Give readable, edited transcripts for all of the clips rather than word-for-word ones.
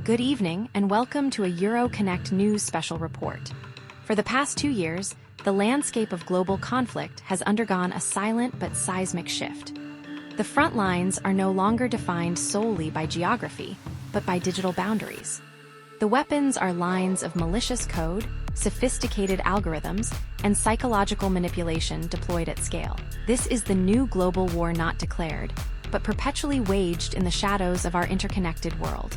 Good evening and welcome to a EuroConnect News special report. For the past 2 years, the landscape of global conflict has undergone a silent but seismic shift. The front lines are no longer defined solely by geography, but by digital boundaries. The weapons are lines of malicious code, sophisticated algorithms, and psychological manipulation deployed at scale. This is the new global war not declared, but perpetually waged in the shadows of our interconnected world.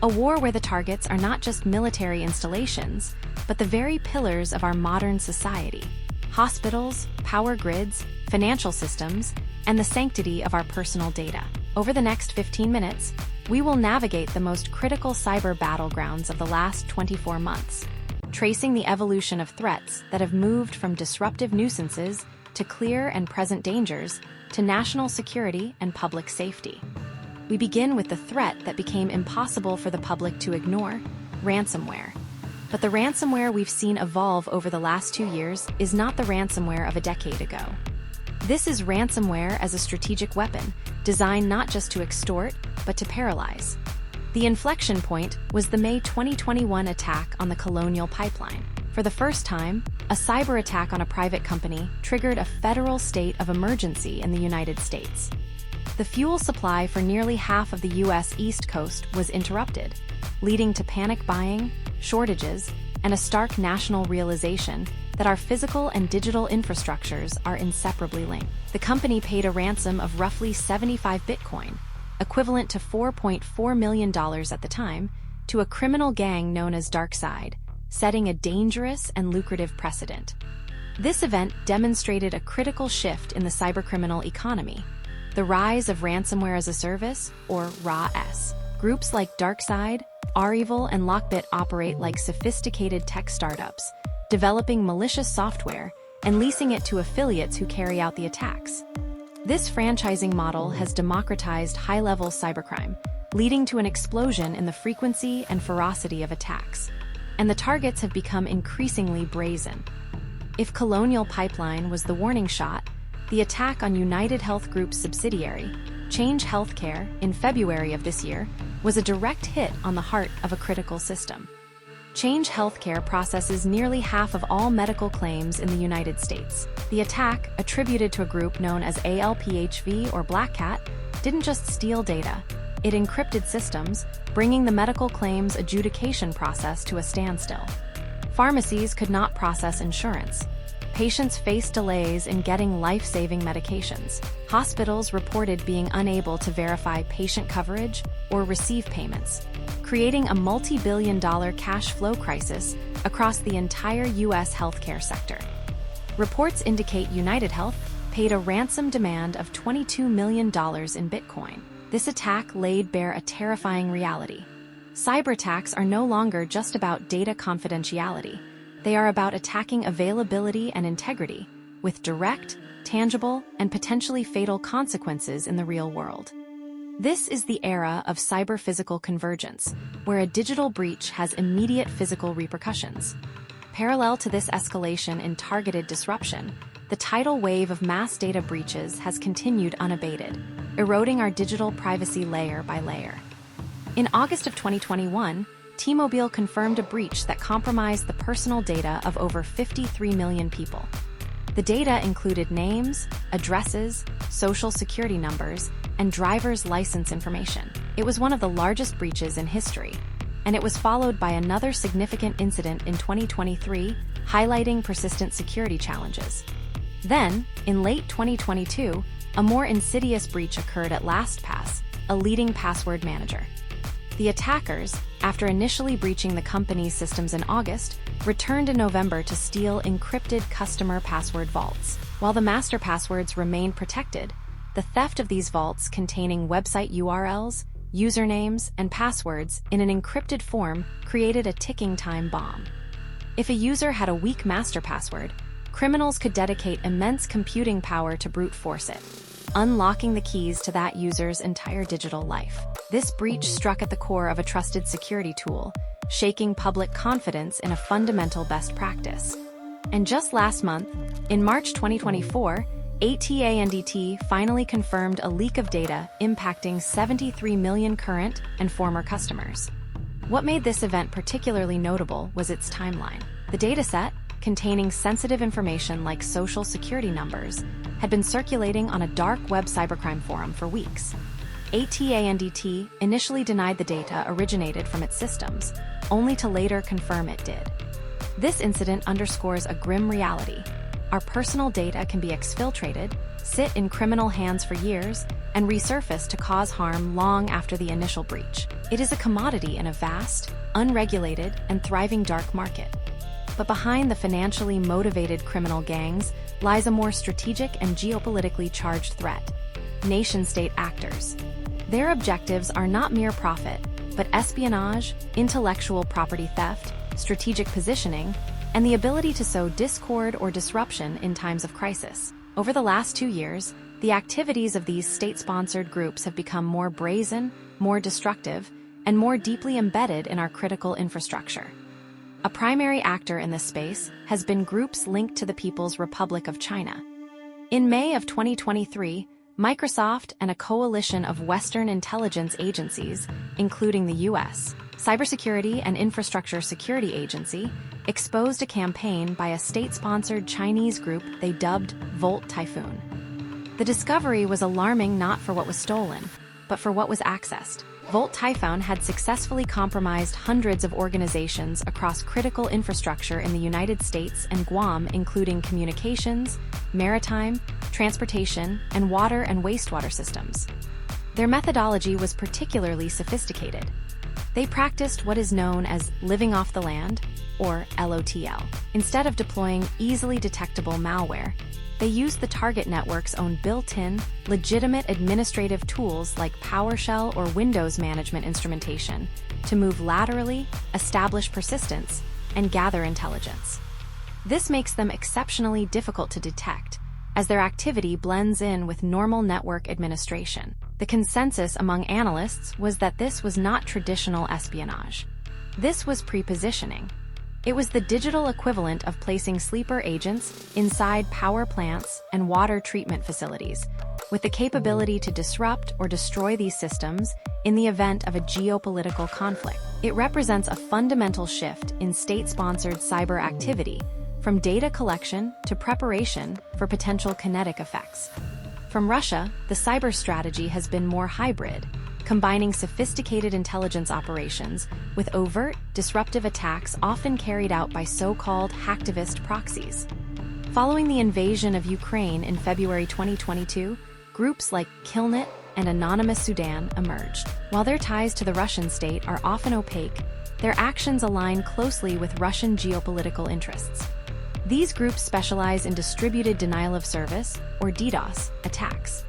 A war where the targets are not just military installations, but the very pillars of our modern society: hospitals, power grids, financial systems, and the sanctity of our personal data. Over the next 15 minutes, we will navigate the most critical cyber battlegrounds of the last 24 months, tracing the evolution of threats that have moved from disruptive nuisances to clear and present dangers to national security and public safety. We begin with the threat that became impossible for the public to ignore: ransomware. But the ransomware we've seen evolve over the last 2 years is not the ransomware of a decade ago. This is ransomware as a strategic weapon, designed not just to extort, but to paralyze. The inflection point was the May 2021 attack on the Colonial pipeline. For the first time, a cyber attack on a private company triggered a federal state of emergency in the United States. The fuel supply for nearly half of the U.S. East Coast was interrupted, leading to panic buying, shortages, and a stark national realization that our physical and digital infrastructures are inseparably linked. The company paid a ransom of roughly 75 Bitcoin, equivalent to $4.4 million at the time, to a criminal gang known as DarkSide, setting a dangerous and lucrative precedent. This event demonstrated a critical shift in the cybercriminal economy: the rise of ransomware as a service, or RAS. Groups like DarkSide, REvil, and Lockbit operate like sophisticated tech startups, developing malicious software and leasing it to affiliates who carry out the attacks. This franchising model has democratized high-level cybercrime, leading to an explosion in the frequency and ferocity of attacks. And the targets have become increasingly brazen. If Colonial Pipeline was the warning shot, the attack on UnitedHealth Group's subsidiary, Change Healthcare, in February of this year, was a direct hit on the heart of a critical system. Change Healthcare processes nearly half of all medical claims in the United States. The attack, attributed to a group known as ALPHV or Black Cat, didn't just steal data, it encrypted systems, bringing the medical claims adjudication process to a standstill. Pharmacies could not process insurance. Patients faced delays in getting life-saving medications. Hospitals reported being unable to verify patient coverage or receive payments, creating a multi-billion-dollar cash flow crisis across the entire U.S. healthcare sector. Reports indicate UnitedHealth paid a ransom demand of $22 million in Bitcoin. This attack laid bare a terrifying reality. Cyberattacks are no longer just about data confidentiality. They are about attacking availability and integrity, with direct, tangible, and potentially fatal consequences in the real world. This is the era of cyber-physical convergence, where a digital breach has immediate physical repercussions. Parallel to this escalation in targeted disruption, the tidal wave of mass data breaches has continued unabated, eroding our digital privacy layer by layer. In August of 2021, T-Mobile confirmed a breach that compromised the personal data of over 53 million people. The data included names, addresses, social security numbers, and driver's license information. It was one of the largest breaches in history, and it was followed by another significant incident in 2023, highlighting persistent security challenges. Then, in late 2022, a more insidious breach occurred at LastPass, a leading password manager. The attackers, after initially breaching the company's systems in August, returned in November to steal encrypted customer password vaults. While the master passwords remained protected, the theft of these vaults containing website URLs, usernames, and passwords in an encrypted form created a ticking time bomb. If a user had a weak master password, criminals could dedicate immense computing power to brute force it, unlocking the keys to that user's entire digital life. This breach struck at the core of a trusted security tool, shaking public confidence in a fundamental best practice. And just last month, in March 2024, AT&T finally confirmed a leak of data impacting 73 million current and former customers. What made this event particularly notable was its timeline. The dataset, containing sensitive information like social security numbers, had been circulating on a dark web cybercrime forum for weeks. AT&T initially denied the data originated from its systems, only to later confirm it did. This incident underscores a grim reality. Our personal data can be exfiltrated, sit in criminal hands for years, and resurface to cause harm long after the initial breach. It is a commodity in a vast, unregulated, and thriving dark market. But behind the financially motivated criminal gangs lies a more strategic and geopolitically charged threat: nation-state actors. Their objectives are not mere profit, but espionage, intellectual property theft, strategic positioning, and the ability to sow discord or disruption in times of crisis. Over the last 2 years, the activities of these state-sponsored groups have become more brazen, more destructive, and more deeply embedded in our critical infrastructure. A primary actor in this space has been groups linked to the People's Republic of China. In May of 2023, Microsoft and a coalition of Western intelligence agencies, including the U.S. Cybersecurity and Infrastructure Security Agency, exposed a campaign by a state-sponsored Chinese group they dubbed Volt Typhoon. The discovery was alarming not for what was stolen, but for what was accessed. Volt Typhoon had successfully compromised hundreds of organizations across critical infrastructure in the United States and Guam, including communications, maritime, transportation, and water and wastewater systems. Their methodology was particularly sophisticated. They practiced what is known as living off the land, or LOTL. Instead of deploying easily detectable malware, they used the target network's own built-in, legitimate administrative tools like PowerShell or Windows management instrumentation to move laterally, establish persistence, and gather intelligence. This makes them exceptionally difficult to detect, as their activity blends in with normal network administration. The consensus among analysts was that this was not traditional espionage. This was pre-positioning. It was the digital equivalent of placing sleeper agents inside power plants and water treatment facilities, with the capability to disrupt or destroy these systems in the event of a geopolitical conflict. It represents a fundamental shift in state-sponsored cyber activity, from data collection to preparation for potential kinetic effects. From Russia, the cyber strategy has been more hybrid, combining sophisticated intelligence operations with overt, disruptive attacks often carried out by so-called hacktivist proxies. Following the invasion of Ukraine in February 2022, groups like Killnet and Anonymous Sudan emerged. While their ties to the Russian state are often opaque, their actions align closely with Russian geopolitical interests. These groups specialize in distributed denial of service, or DDoS, attacks.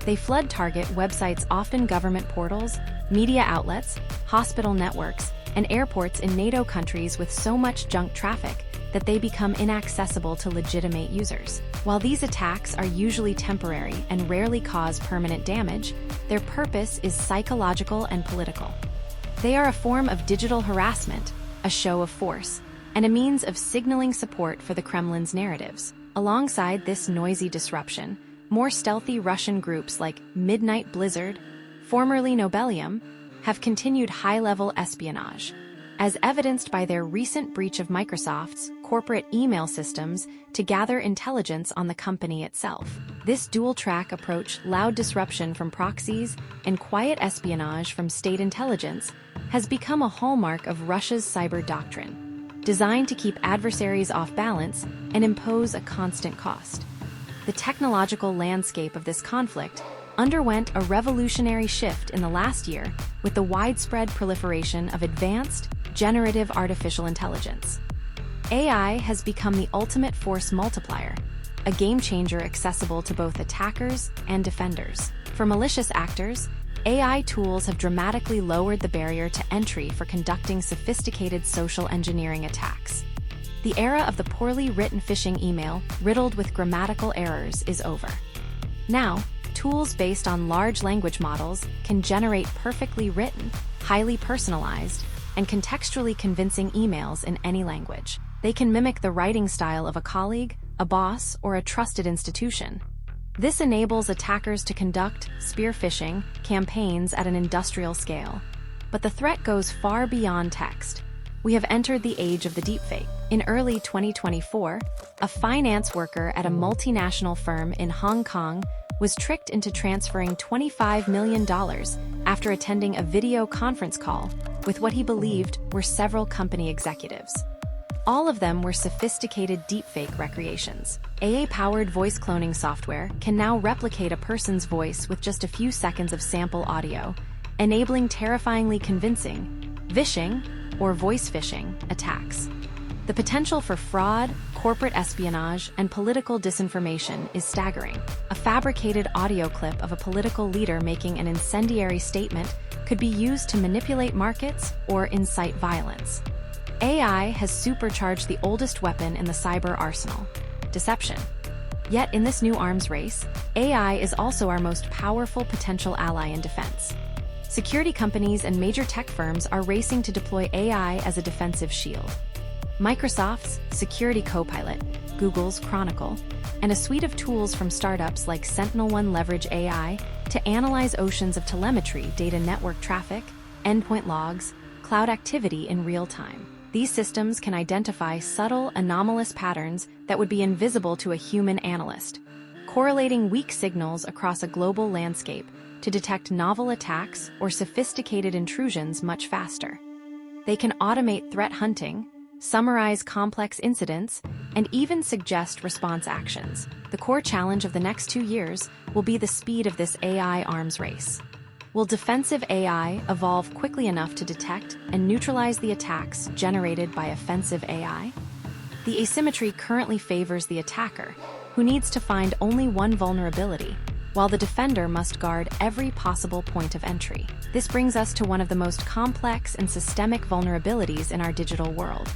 They flood target websites, often government portals, media outlets, hospital networks, and airports in NATO countries with so much junk traffic that they become inaccessible to legitimate users. While these attacks are usually temporary and rarely cause permanent damage, their purpose is psychological and political. They are a form of digital harassment, a show of force, and a means of signaling support for the Kremlin's narratives. Alongside this noisy disruption, more stealthy Russian groups like Midnight Blizzard, formerly Nobelium, have continued high-level espionage, as evidenced by their recent breach of Microsoft's corporate email systems to gather intelligence on the company itself. This dual-track approach, loud disruption from proxies and quiet espionage from state intelligence, has become a hallmark of Russia's cyber doctrine, designed to keep adversaries off balance and impose a constant cost. The technological landscape of this conflict underwent a revolutionary shift in the last year with the widespread proliferation of advanced, generative artificial intelligence. AI has become the ultimate force multiplier, a game-changer accessible to both attackers and defenders. For malicious actors, AI tools have dramatically lowered the barrier to entry for conducting sophisticated social engineering attacks. The era of the poorly written phishing email, riddled with grammatical errors, is over. Now, tools based on large language models can generate perfectly written, highly personalized, and contextually convincing emails in any language. They can mimic the writing style of a colleague, a boss, or a trusted institution. This enables attackers to conduct spear phishing campaigns at an industrial scale, But the threat goes far beyond text. We have entered the age of the deepfake. In early 2024, a finance worker at a multinational firm in Hong Kong was tricked into transferring $25 million after attending a video conference call with what he believed were several company executives. All of them were sophisticated deepfake recreations. AI-powered voice cloning software can now replicate a person's voice with just a few seconds of sample audio, enabling terrifyingly convincing vishing or voice phishing attacks. The potential for fraud, corporate espionage, and political disinformation is staggering. A fabricated audio clip of a political leader making an incendiary statement could be used to manipulate markets or incite violence. AI has supercharged the oldest weapon in the cyber arsenal: deception. Yet in this new arms race, AI is also our most powerful potential ally in defense. Security companies and major tech firms are racing to deploy AI as a defensive shield. Microsoft's Security Copilot, Google's Chronicle, and a suite of tools from startups like SentinelOne leverage AI to analyze oceans of telemetry data, network traffic, endpoint logs, cloud activity in real time. These systems can identify subtle, anomalous patterns that would be invisible to a human analyst, correlating weak signals across a global landscape to detect novel attacks or sophisticated intrusions much faster. They can automate threat hunting, summarize complex incidents, and even suggest response actions. The core challenge of the next 2 years will be the speed of this AI arms race. Will defensive AI evolve quickly enough to detect and neutralize the attacks generated by offensive AI? The asymmetry currently favors the attacker, who needs to find only one vulnerability, while the defender must guard every possible point of entry. This brings us to one of the most complex and systemic vulnerabilities in our digital world: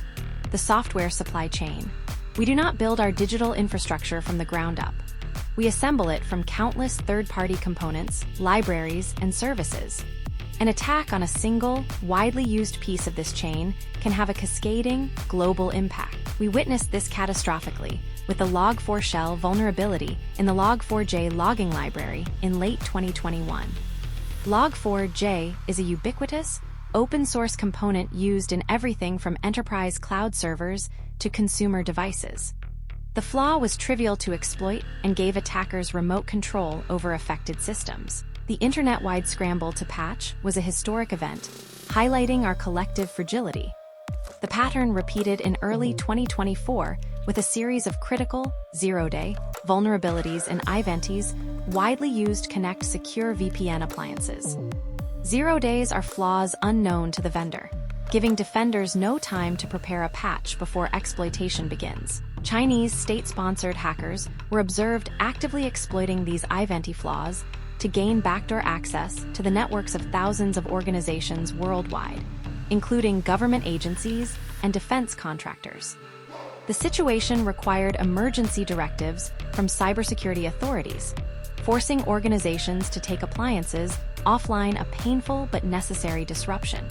the software supply chain. We do not build our digital infrastructure from the ground up. We assemble it from countless third-party components, libraries, and services. An attack on a single, widely used piece of this chain can have a cascading, global impact. We witnessed this catastrophically with the Log4Shell vulnerability in the Log4j logging library in late 2021. Log4j is a ubiquitous, open-source component used in everything from enterprise cloud servers to consumer devices. The flaw was trivial to exploit and gave attackers remote control over affected systems. The internet-wide scramble to patch was a historic event, highlighting our collective fragility. The pattern repeated in early 2024 with a series of critical, zero-day vulnerabilities in Ivanti's widely used Connect secure VPN appliances. 0 days are flaws unknown to the vendor, giving defenders no time to prepare a patch before exploitation begins. Chinese state-sponsored hackers were observed actively exploiting these Ivanti flaws to gain backdoor access to the networks of thousands of organizations worldwide, including government agencies and defense contractors. The situation required emergency directives from cybersecurity authorities, forcing organizations to take appliances offline, a painful but necessary disruption.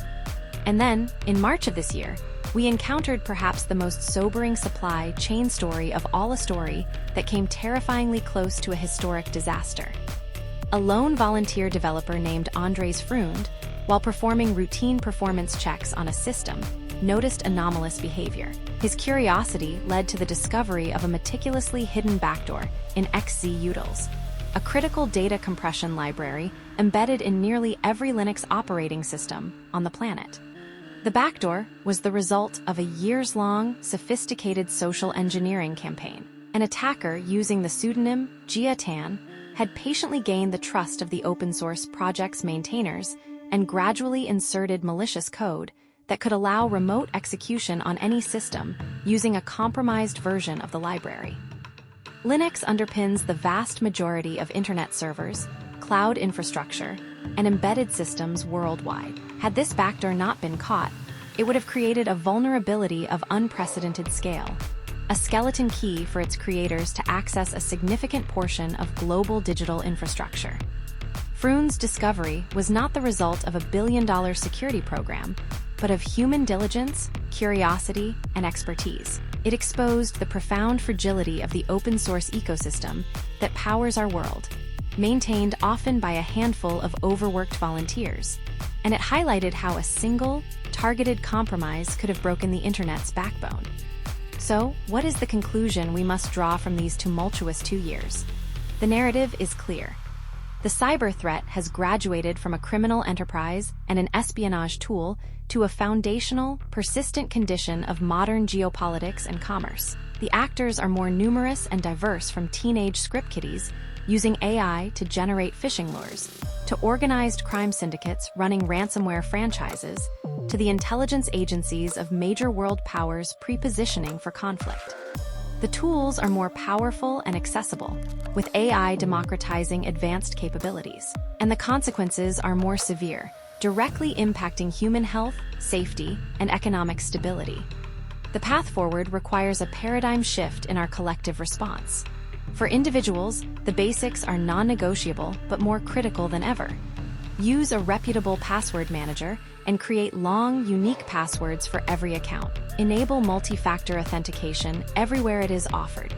And then, in March of this year, we encountered perhaps the most sobering supply chain story of all, a story that came terrifyingly close to a historic disaster. A lone volunteer developer named Andres Freund, while performing routine performance checks on a system, noticed anomalous behavior. His curiosity led to the discovery of a meticulously hidden backdoor in XZ-Utils, a critical data compression library embedded in nearly every Linux operating system on the planet. The backdoor was the result of a years-long, sophisticated social engineering campaign. An attacker using the pseudonym Jia Tan had patiently gained the trust of the open-source project's maintainers and gradually inserted malicious code that could allow remote execution on any system using a compromised version of the library. Linux underpins the vast majority of internet servers, cloud infrastructure, and embedded systems worldwide. Had this backdoor not been caught, it would have created a vulnerability of unprecedented scale, a skeleton key for its creators to access a significant portion of global digital infrastructure. Freund's discovery was not the result of a billion-dollar security program, but of human diligence, curiosity, and expertise. It exposed the profound fragility of the open-source ecosystem that powers our world, maintained often by a handful of overworked volunteers. and it highlighted how a single, targeted compromise could have broken the internet's backbone. So, what is the conclusion we must draw from these tumultuous 2 years? The narrative is clear. The cyber threat has graduated from a criminal enterprise and an espionage tool to a foundational, persistent condition of modern geopolitics and commerce. The actors are more numerous and diverse, from teenage script kiddies using AI to generate phishing lures, to organized crime syndicates running ransomware franchises, to the intelligence agencies of major world powers pre-positioning for conflict. The tools are more powerful and accessible, with AI democratizing advanced capabilities. And the consequences are more severe, directly impacting human health, safety, and economic stability. The path forward requires a paradigm shift in our collective response. For individuals, the basics are non-negotiable but more critical than ever. Use a reputable password manager and create long, unique passwords for every account. Enable multi-factor authentication everywhere it is offered,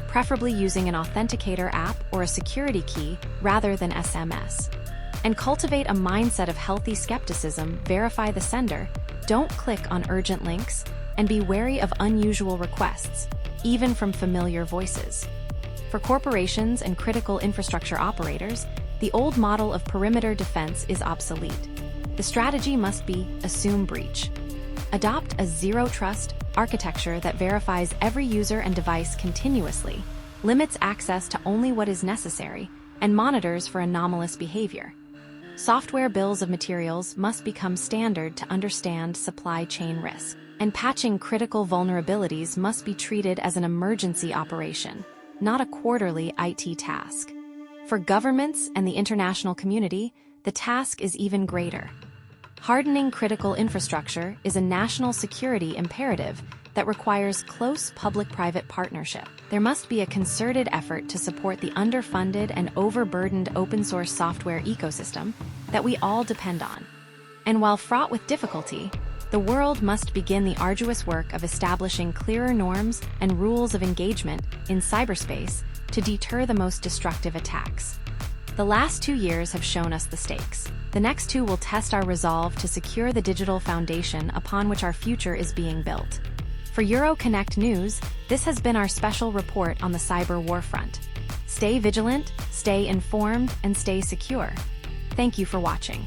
preferably using an authenticator app or a security key rather than SMS. And cultivate a mindset of healthy skepticism. Verify the sender, don't click on urgent links, and be wary of unusual requests, even from familiar voices. For corporations and critical infrastructure operators, the old model of perimeter defense is obsolete. The strategy must be assume breach. Adopt a zero-trust architecture that verifies every user and device continuously, limits access to only what is necessary, and monitors for anomalous behavior. Software bills of materials must become standard to understand supply chain risk, and patching critical vulnerabilities must be treated as an emergency operation, not a quarterly IT task. For governments and the international community, the task is even greater. Hardening critical infrastructure is a national security imperative that requires close public-private partnership. There must be a concerted effort to support the underfunded and overburdened open-source software ecosystem that we all depend on. And while fraught with difficulty, the world must begin the arduous work of establishing clearer norms and rules of engagement in cyberspace to deter the most destructive attacks. The last 2 years have shown us the stakes. The next 2 will test our resolve to secure the digital foundation upon which our future is being built. For EuroConnect News, this has been our special report on the cyber warfront. Stay vigilant, stay informed, and stay secure. Thank you for watching.